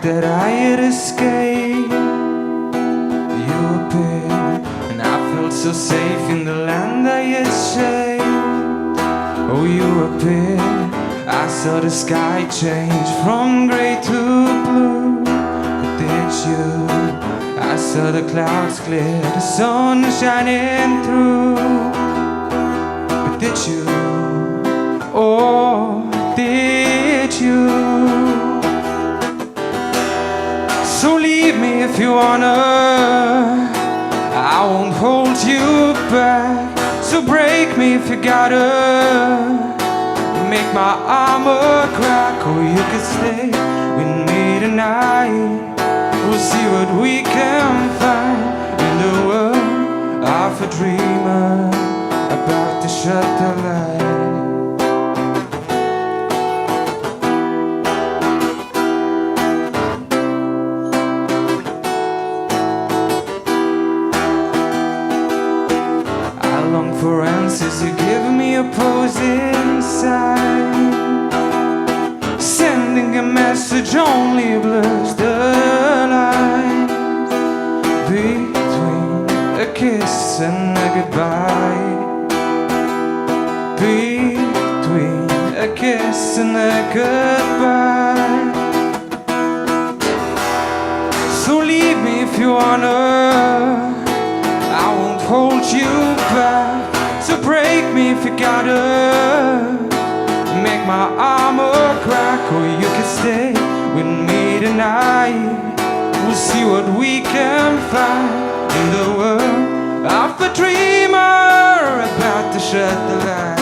that I had escaped, you appeared, and I felt so safe in the land I had shaped. Oh, you appeared, I saw the sky change from grey to blue. But did you? I saw the clouds clear, the sun shining through. But did you? Oh, did you? So leave me if you wanna, I won't hold you back. So break me if you gotta, make my armor crack. Or you could stay with me tonight. We'll see what we can find in the world of a dreamer about to shut the light. For answers, you give me opposing signs. Sending a message only blurs the lines between a kiss and a goodbye. Between a kiss and a goodbye. So leave me if you wanna, I won't hold you back. So break me if you gotta, make my armor crack. Or you can stay with me tonight. We'll see what we can find in the world of a dreamer about to shut the light.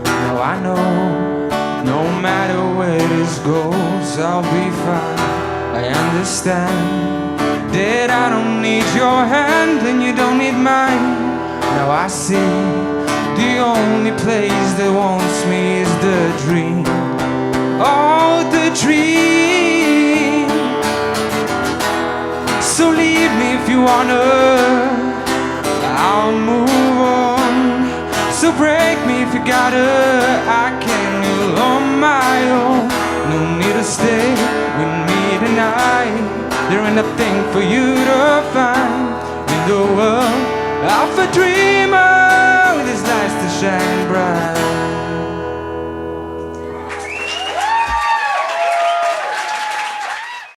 Now I know, no matter where this goes, I'll be fine. I understand that I don't need your hand and you don't need mine. Now I see the only place that wants me is the dream. Oh, the dream. So leave me if you wanna, I'll move on. So break me if you gotta, I can heal on my own. No need to stay with me tonight. There ain't nothing for you to find in the world of a dream.